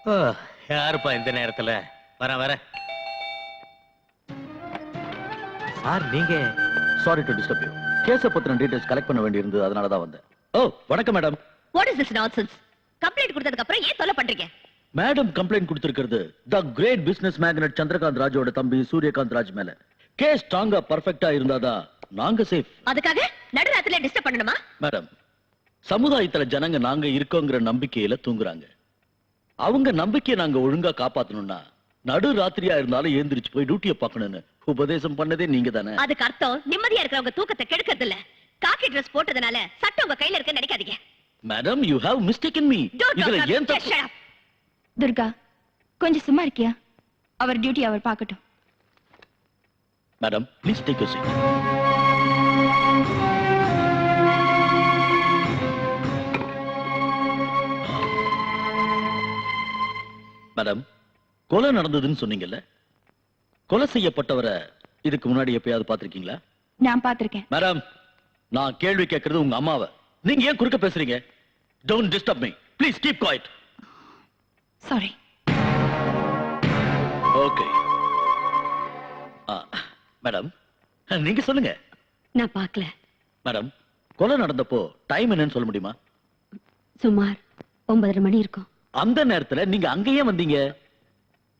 யாருப்பா இந்த நேரத்துல? வர சார் நீங்க? Sorry to disturb you. கேஸ பத்தின டீடைல்ஸ் கலெக்ட் பண்ண வேண்டியிருந்தது, அதனால தான் வந்தேன். ஓ வணக்கம் madam. What is this nonsense? Complaint கொடுத்ததுக்கு அப்புறம் ஏன் தொல்லை பண்றீங்க? மேடம் கம்ப்ளைண்ட் கொடுத்திருக்கிறது தி கிரேட் பிசினஸ் மேக்னட் சந்திரகாந்த் ராஜோட தம்பி சூரியகாந்த் ராஜ் மேல. கேஸ் ஸ்ட்ராங்கா பர்ஃபெக்ட்டா இருந்தாதான் நாங்க சேஃப். அதுக்காக நடுராத்திரில டிஸ்டர்ப் பண்ணணுமா? மேடம், சமுதாயத்துல ஜனங்க நாங்க இருக்கோங்கிற நம்பிக்கையில தூங்குறாங்க. அவங்க நம்பிக்கையை நாங்க ஒழுங்கா காப்பாத்தணும்னா நடு ராத்திரியா இருந்தாலும் ஏந்திரிச்சு போய் டியூட்டியை பார்க்கணும்னு உபதேசம் பண்ணதே நீங்க தானே. அதுக்கு அர்த்தம் நிம்மதியா இருக்கிறவங்க தூக்கத்தை கெடுக்கிறது இல்ல. காக்கி ட்ரெஸ் போட்டதுனால சட்டம் உங்க கையில இருக்குன்னு நினைக்காதீங்க. Madam, you have mistaken me. இதுல ஏன் தப்பு? துர்கா, கொஞ்சம் சும்மா இருக்கியா? அவர் டியூட்டி அவர் பார்க்கட்டும். Madam, please take your seat. Madam, கொலை நடந்ததுன்னு சொன்னீங்கல்ல, கொலை செய்யப்பட்டவரை இதுக்கு முன்னாடி எப்பயாவது பாத்திருக்கீங்களா? நான் பாத்திருக்கேன். மேடம், நான் கேள்வி கேட்கறது உங்க அம்மாவை. நீங்க ஏன் குறுக்க பேசுறீங்க? Don't disturb me. Please keep quiet. Sorry. Okay. Madam, நீங்க சொல்லுங்க. நான் பார்க்கல. மேடம், கொலை நடந்தப்போ டைம் என்னன்னு சொல்ல முடியுமா? சுமார் 9:30 மணி இருக்கும். அந்த நேரத்துல நீங்க அங்கேயே வந்தீங்க?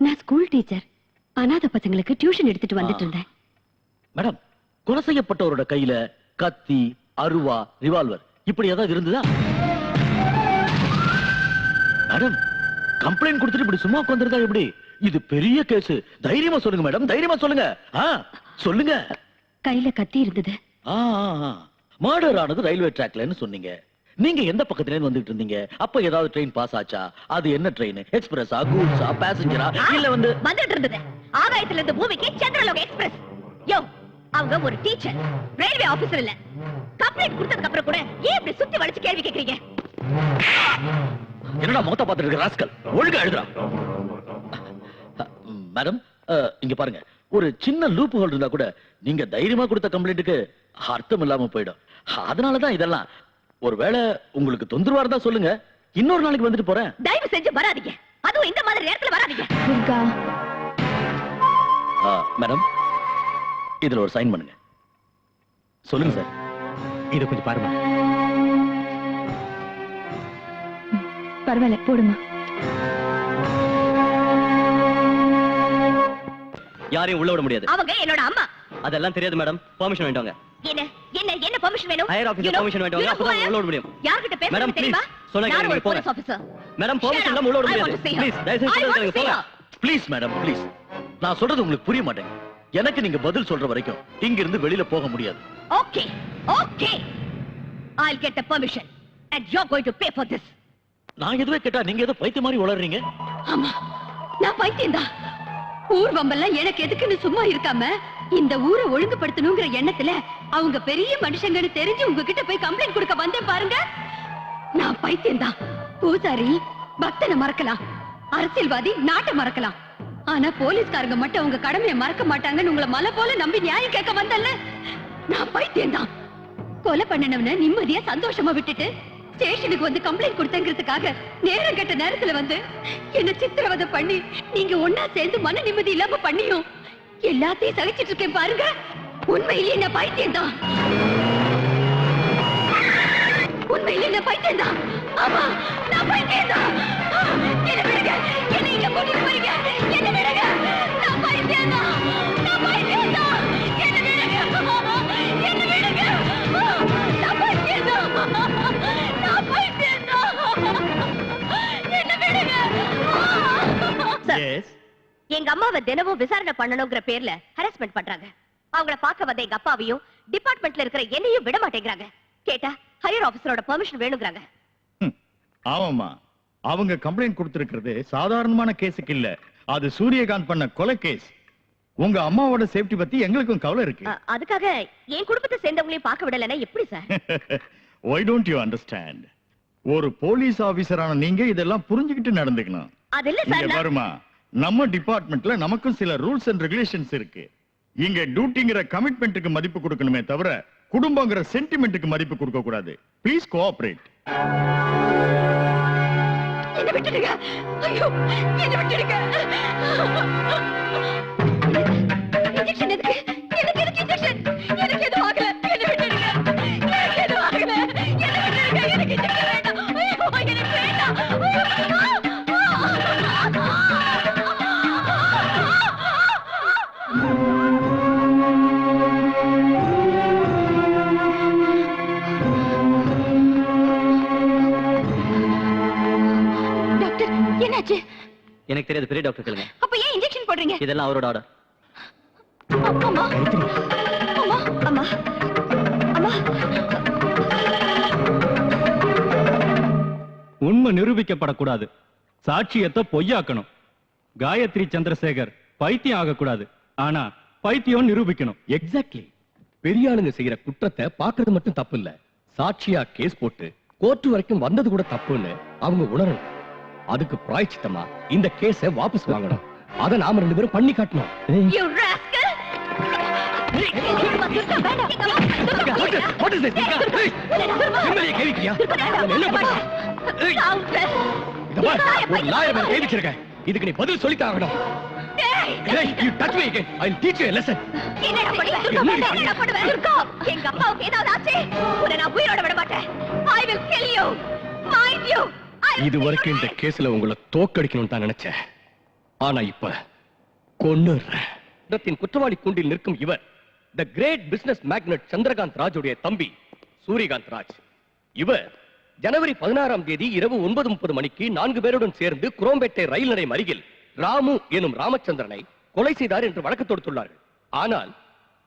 நான் ஸ்கூல் டீச்சர். அனாதை பசங்களுக்கு டியூஷன் எடுத்துட்டு வந்துட்டு இருந்தேன். மேடம், கொலை செய்யப்பட்டவரோட கையில கத்தி, அருவா, ரிவால்வர் இப்படி ஏதாவது இருந்ததா? மேடம், கம்ப்ளைண்ட் கொடுத்துட்டு இப்படி சும்மா உட்கார்ந்திருந்தா எப்படி? இது பெரிய கேஸ். தைரியமா சொல்லுங்க மேடம், தைரியமா சொல்லுங்க. சொல்லுங்க. கையில கத்தி இருந்தது. மர்டர் ஆனது ரயில்வே ட்ராக்லன்னு சொன்னீங்க. நீங்க எந்த பக்கத்துல இருந்து வந்துட்டு இருந்தீங்க? அப்ப ஏதாவது ட்ரெயின் பாஸ் ஆச்சா? அது என்ன ட்ரெயின்? எக்ஸ்பிரஸா, கூட்ஸா, பேசஞ்சரா, இல்ல வந்துட்டு இருந்தது ஆகாயத்துல இருந்து பூமிக்கு சந்திரலோக எக்ஸ்பிரஸ். யோ, அவங்க ஒரு டீச்சர், ரயில்வே ஆபீசர் இல்ல. கம்ப்ளைண்ட் கொடுத்ததுக்கு அப்புறம் கூட ஏன் இப்படி சுத்தி வளைச்சு கேள்வி கேக்குறீங்க? என்னடா முகத்தை பார்த்துட்டு இருக்க ராஸ்கல், ஒழுங்கா எழுதுறா. மேடம், இங்க பாருங்க, ஒரு சின்ன லூப் ஹோல் இருந்தா கூட நீங்க தைரியமா கொடுத்த கம்ப்ளைண்ட்டுக்கு அர்த்தம் இல்லாம போயிடும். அதனாலதான் இதெல்லாம். ஒருவேளை உங்களுக்கு தொந்தரவா இருந்தா சொல்லுங்க, இன்னொரு நாளைக்கு வந்துட்டு போறேன். தயவு செஞ்சு வராதீங்க, அதுவும் இந்த மாதிரி நேரத்துல வராதீங்க. துர்கா. மேடம், இதுல ஒரு சைன் பண்ணுங்க. சொல்லுங்க சார். இத கொஞ்சம் பாருங்க. பரவாயில்ல, போடுமா. யாரையும் உள்ள விட முடியாது. அவங்க என்னோட அம்மா. அதெல்லாம் தெரியாது மேடம். பெர்மிஷன் வேண்டுங்க. என்ன என்ன என்ன பெர்மிஷன் வேணும்? ஹையர் ஆபீசர் பெர்மிஷன் வேண்டுங்க. அப்பதான் உள்ள விட முடியும். யார்கிட்ட பேசுறீங்க மேடம் தெரியுமா? சொல்லுங்க. நான் ஒரு போலீஸ் ஆபீசர். மேடம், பெர்மிஷன் இல்லாம உள்ள விட முடியாது. ப்ளீஸ் தயவு செஞ்சு சொல்லுங்க. போங்க. Please madam, please. நான் சொல்றது உங்களுக்கு புரிய மாட்டேங்குது. எனக்கு நீங்க பதில் சொல்ற வரைக்கும் இங்க இருந்து வெளியில போக முடியாது. Okay okay, I'll get the permission and you're going to pay for this. நான் எதுவே கேட்டா நீங்க ஏதோ பைத்திய மாதிரி உளறீங்க. ஆமா, நான் பைத்தியம்தான். ஊர் வம்பெல்லாம் எனக்கு எதுக்குன்னு சும்மா இருக்காம இந்த ஊரை ஒழுங்குபடுத்தணுங்கிற எண்ணத்துல அவங்க பெரிய மனுஷங்கன்னு தெரிஞ்சு உங்ககிட்ட போய் கம்ப்ளைண்ட் கொடுக்க வந்தேன் பாருங்க. நான் பைத்தியம்தான். பூசாரி பக்தனை மறக்கலாம், அரசியல்வாதி நாட்டை மறக்கலாம், ஆனா போலீஸ்காரங்க மட்டும் அவங்க கடமையை மறக்க மாட்டாங்கன்னு உங்களை மலை போல நம்பி நியாயம் கேட்க வந்தல்ல. நான் பைத்தியம்தான். கொலை பண்ணனவன நிம்மதியா சந்தோஷமா விட்டுட்டு ஸ்டேஷனுக்கு வந்து கம்ப்ளைண்ட் கொடுத்தங்கிறதுக்காக நேரம் கெட்ட நேரத்துல வந்து என்ன சித்திரவதை பண்ணி நீங்க ஒன்னா சேர்ந்து மன நிம்மதி இல்லாம பண்ணியும் எல்லாத்தையும் சகிச்சிட்டு இருக்கேன் பாருங்க. உண்மையிலேயே நான் பைத்தியம்தான். உண்மையிலேயே நான் பைத்தியம்தான். ஆமா, நான் பைத்தியம்தான். என்ன விடுங்க, என்ன இங்க கூட்டிட்டு போறீங்க? என்ன விடுங்க, நான் பைத்தியம்தான். நான் பைத்தியம்தான். என்ன விடுங்க, என்ன விடுங்க, நான் பைத்தியம்தான். நான் பைத்தியம்தான். என்ன விடுங்க. எஸ். எங்க அம்மாவை தினமும் விசாரணை பண்ணணுங்கிற பேர்ல ஹராஸ்மெண்ட் பண்றாங்க. அவங்கள பார்க்க வந்த எங்க அப்பாவையும் டிபார்ட்மெண்ட்ல இருக்கிற என்னையும் விட மாட்டேங்கிறாங்க. கேட்டா ஹையர் ஆபீசரோட பெர்மிஷன் வேணும்ங்கறாங்க. ஆமாமா, அவங்க கம்ப்ளைண்ட் கொடுத்திருக்கிறது சாதாரணமான கேஸுக்கு இல்ல, அது சூரியகாந்த் பண்ண கொலை கேஸ். உங்க அம்மாவோட சேஃப்டி பத்தி எங்களுக்கும் கவலை இருக்கு. அதுக்காக என் குடும்பத்தை சேர்ந்தவங்களையும் பார்க்க விடலன்னா எப்படி sir? Why don't you understand? ஒரு போலீஸ் ஆபீசரான நீங்க இதெல்லாம் புரிஞ்சுக்கிட்டு நடந்துக்கணும். அது இல்ல சார். வருமா, நம்ம டிபார்ட்மெண்ட்ல நமக்கும் சில ரூல்ஸ் அண்ட் ரெகுலேஷன்ஸ் இருக்கு. இங்க டியூட்டிங்கிற கமிட்மெண்ட்டுக்கு மதிப்பு கொடுக்கணுமே தவிர குடும்பங்கிற சென்டிமெண்ட்டுக்கு மதிப்பு கொடுக்க கூடாது. Please cooperate. என்ன விட்டுடுங்க. ஐயோ, என்ன விட்டுடுங்க. இன்ஜெக்ஷன் எதுக்கு? எனக்கு எதுக்கு இன்ஜெக்ஷன்? எனக்கு எதுவும் ஆகல. என்ன விட்டுடுங்க. எனக்கு எதுவும் ஆகல. என்ன விட்டுடுங்க. எனக்கு இன்ஜெக்ஷன் வேண்டாம். ஐயோ, எனக்கு வேண்டாம். டாக்டர், என்னாச்சு? எனக்கு தெரியாது, பெரிய டாக்டர் கேளுங்க. அப்ப ஏன் இன்ஜெக்ஷன் போடுறீங்க? இதெல்லாம் அவரோட ஆர்டர். அம்மா, அம்மா, அம்மா, அம்மா. உண்மை நிரூபிக்கப்படக்கூடாது. சாட்சியத்தை பொய்யாக்கணும். காயத்ரி சந்திரசேகர் பைத்தியம் ஆகக்கூடாது. ஆனா பைத்தியம் நிரூபிக்கணும். எக்ஸாக்ட்லி. பெரிய ஆளுங்க செய்யற குற்றத்தை பாக்குறது மட்டும் தப்பு இல்ல, சாட்சியா கேஸ் போட்டு கோர்ட் வரைக்கும் வந்தது கூட தப்புன்னு அவங்க உணரணும். அதுக்கு பிராயச்சித்தமா இந்த கேஸை வாபஸ் வாங்கணும். அத நாம 2 பேரும் பண்ணி காட்டணும். You rascal! What is this? நிம்மதியை கேள்விக்கியா? என்ன பண்ற? இந்த பார், ஒரு லாயர் மேல கேள்விச்சிருக்கேன். இதுக்கு நீ பதில் சொல்லித்தான் ஆகணும். Hey, you touch me again, I'll teach you a lesson. என்னடா பண்ணுவ? என்னடா பண்ணுவ? துர்கா, எங்க அப்பாவுக்கு ஏதாவது ஆச்சு, உன்னை நான் உயிரோட விட மாட்டேன். I will kill you. Mind you. இது வரைக்கும் இந்த கேஸ்ல உங்களை தோக்கடிக்கணும்னு தான் நினைச்சேன். ஆனா இப்ப கொன்னுறேன். இடத்தின் குற்றவாளி கூண்டில் நிற்கும் இவர் தி கிரேட் பிசினஸ் மேக்னட் சந்திரகாந்த் ராஜுடைய தம்பி சூரியகாந்த் ராஜ். இவர் ஜனவரி 16ஆம் தேதி இரவு 9:30 மணிக்கு 4 பேருடன் சேர்ந்து குரோம்பேட்டை ரயில் நிலையம் அருகில் ராமு எனும் ராமச்சந்திரனை கொலை செய்தார் என்று வழக்கு தொடுத்துள்ளார்கள். ஆனால்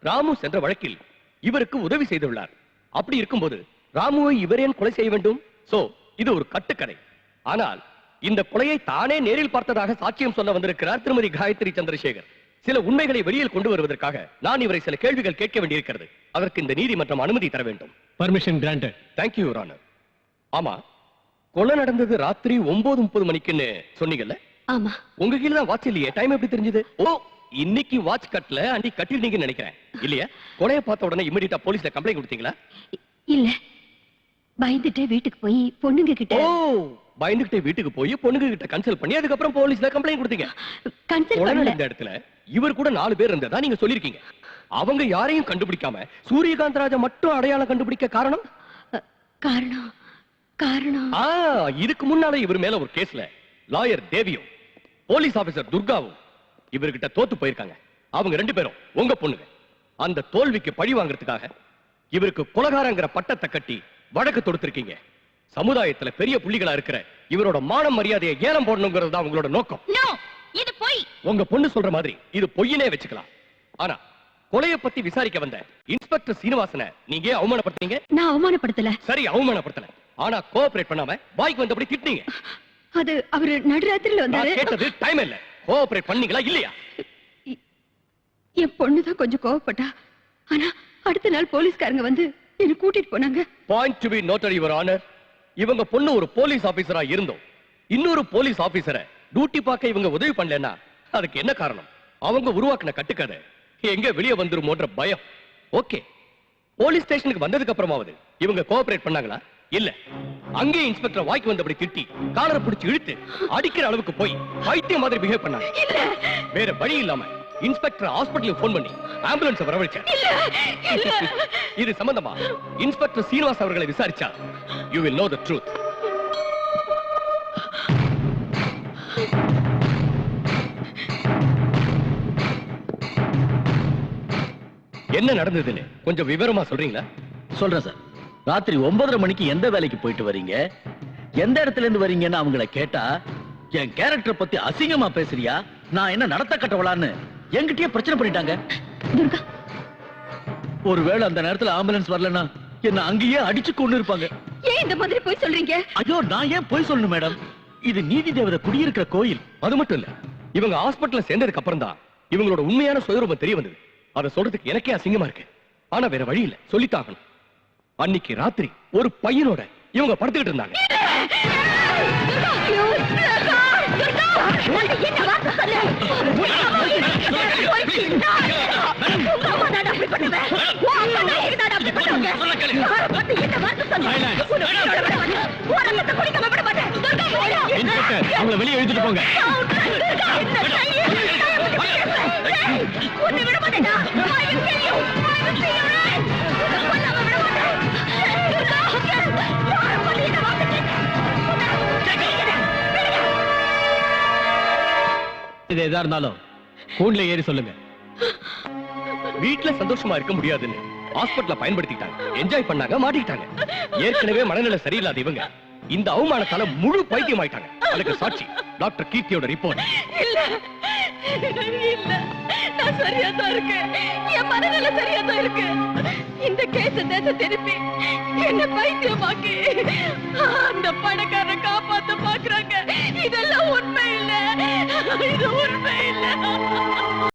ராமு சென்ற வழக்கில் இவருக்கு உதவி செய்துள்ளார். அப்படி இருக்கும்போது ராமுவை இவர் ஏன் கொலை செய்ய வேண்டும்? சோ இது ஒரு கட்டுக்கதை. ஆனால் இந்த கொலையை தானே நேரில் பார்த்ததாக சாட்சியம் சொல்ல வந்திருக்கிறார் திருமதி காயத்ரி சந்திரசேகர். சில உண்மைகளை வெளியில் கொண்டு வருவதற்காக நான் இவரை சில கேள்விகள் கேட்க வேண்டியிருக்கிறது. அதற்கு இந்த நீதிமன்றம் அனுமதி தர வேண்டும். Permission granted. Thank you your honour. ஆமா, கொலை நடந்தது ராத்திரி 9:30 மணிக்குன்னு சொன்னீங்கல்ல? ஆமா. உங்க கீழ தான் வாட்ச் இல்லையே, டைம் எப்படி தெரிஞ்சது? ஓ, இன்னைக்கு வாட்ச் கட்டல, அன்னைக்கு கட்டிருந்தீங்கன்னு நினைக்கிறேன். இல்லையா? கொலையை பார்த்த உடனே இமிடியேட்டா போலீஸ்ல கம்ப்ளைண்ட் கொடுத்தீங்களா? இல்ல, பயந்துட்டு வீட்டுக்கு போய் பொண்ணுங்க கிட்ட. ஓ, பயந்துகிட்டே வீட்டுக்கு போய் பொண்ணுங்க கிட்ட கன்சல்ட் பண்ணி அதுக்கப்புறம் போலீஸ்ல கம்ப்ளைண்ட் கொடுத்தீங்க. கன்சல்ட் கொலை பண்ணல. நடந்த இடத்துல இவர் கூட 4 பேர் இருந்ததா நீங்க சொல்லிருக்கீங்க. அவங்க யாரையும் கண்டுபிடிக்காம சூரியகாந்த் ராஜா மட்டும் அடையாளம் கண்டுபிடிக்க காரணம்? காரணம் காரணம் இதுக்கு முன்னால இவர் மேல ஒரு கேஸ்ல லாயர் தேவியும் போலீஸ் ஆபீசர் துர்காவும் இவர்கிட்ட தோத்து போயிருக்காங்க. அவங்க 2 பேரும் உங்க பொண்ணுங்க. அந்த தோல்விக்கு பழி வாங்குறதுக்காக இவருக்கு கொலைகாரங்கிற பட்டத்தை கட்டி வழக்கு தொடுத்திருக்கீங்க. சமுதாயத்துல பெரிய புள்ளிகளா இருக்கிற இவரோட மான மரியாதையை ஏலம் போடணுங்கிறது தான் உங்களோட நோக்கம். இது பொய். உங்க பொண்ணு சொல்ற மாதிரி இது பொய்யனே வச்சுக்கலாம். ஆனா கொலையை பத்தி விசாரிக்க வந்த இன்ஸ்பெக்டர் சீனிவாசனை நீங்க அவமானப்படுத்தீங்க. நான் அவமானப்படுத்தல. சரி, அவமானப்படுத்தல. ஆனா கோஆபரேட் பண்ணாம பாய்க்கு வந்தபடி திட்டினீங்க. அது அவரு நடுராத்திரில வந்தாரு. நான் கேட்டது டைம் இல்ல, கோஆபரேட் பண்ணீங்களா இல்லையா? என் பொண்ணுதான் கொஞ்சம் கோவப்பட்டா. ஆனா அடுத்த நாள் போலீஸ்காரங்க வந்து என்ன கூட்டிட்டு போனாங்க. Point to be noted your honour. இவங்க பொண்ணு ஒரு போலீஸ் ஆபீசரா இருந்தோம் இன்னொரு போலீஸ் ஆபீசரை டியூட்டி பார்க்க இவங்க உதவி பண்ணலன்னா அதுக்கு என்ன காரணம்? அவங்க உருவாக்கின கட்டுக்கதை எங்க வெளியே வந்துருமோன்ற பயம். ஓகே, போலீஸ் ஸ்டேஷனுக்கு வந்ததுக்கு அப்புறமாவது இவங்க கோஆபரேட் பண்ணாங்களா? இல்ல, அங்கே இன்ஸ்பெக்டர் வாய்க்கு வந்தபடி திட்டி காலரை பிடிச்சு இழுத்து அடிக்கிற அளவுக்கு போய் பைத்தியம் மாதிரி பிஹேவ் பண்ணாங்க. வேற வழி இல்லாம இன்ஸ்பெக்டர் ஹாஸ்பிடலுக்கு போன் பண்ணி ஆம்புலன்ஸ் வரவழைச்சார். இது சம்பந்தமா இன்ஸ்பெக்டர் சீனிவாஸ் அவர்களை விசாரிச்சா you will know the truth. என்ன நடந்ததுன்னு கொஞ்சம் விவரமா சொல்றீங்களா? சொல்றேன் சார். ராத்திரி 9:30 மணிக்கு எந்த வேலைக்கு போயிட்டு வரீங்க, எந்த இடத்துல இருந்து வரீங்கன்னு அவங்கள கேட்டா, என் கேரக்டர் பத்தி அசிங்கமா பேசுறியா, நான் என்ன நடத்த கட்டவளான்னு என்கிட்டயே பிரச்சனை பண்ணிட்டாங்க. துர்கா, ஒருவேளை அந்த நேரத்துல ஆம்புலன்ஸ் வரலன்னா என்ன அங்கேயே அடிச்சு கொண்டு இருப்பாங்க. ஏன் இந்த மாதிரி போய் சொல்றீங்க? ஐயோ, நான் ஏன் போய் சொல்லணும் மேடம்? இது நீதி தேவதை குடியிருக்கிற கோயில். அது மட்டும் இல்ல, இவங்க ஹாஸ்பிடல்ல சேர்ந்ததுக்கு அப்புறம் தான் இவங்களோட உண்மையான சுயரூபம் தெரிய வந்தது. அதை சொல்றதுக்கு எனக்கே அசிங்கமா இருக்கு. ஆனா வேற வழி இல்ல, சொல்லித்தாகணும். அன்னைக்கு ராத்திரி ஒரு பையனோட இவங்க படுத்துக்கிட்டு இருந்தாங்க. முதல்ல வெளியே எழுதிட்டு போங்க. உன்னை விட மாட்டேன்டா. I will kill you. I will kill you, right? உன்னை கொல்லாம விட மாட்டேன். யாரும் பண்ணி என்ன வாங்கிட்டீங்க? இது எதா இருந்தாலும் கூண்டுல ஏறி சொல்லுங்க. வீட்டுல சந்தோஷமா இருக்க முடியாதுன்னு ஹாஸ்பிடல்ல பயன்படுத்திட்டாங்க, என்ஜாய் பண்ணாங்க, மாட்டிக்கிட்டாங்க. ஏற்கனவே மனநிலை சரியில்லாத இவங்க இந்த அவமானத்தால முழு பைத்தியம் ஆயிட்டாங்க. அதுக்கு சாட்சி டாக்டர் கீர்த்தியோட ரிப்போர்ட். இல்ல இல்ல, நான் சரியா தான் இருக்கேன். என் மனநிலை சரியா தான் இருக்கு. இந்த கேஸ தேச திருப்பி என்ன பைத்தியமாக்கி அந்த பணக்காரரை காப்பாத்த பாக்குறாங்க. இதெல்லாம் உண்மை இல்ல, இது உண்மை இல்ல.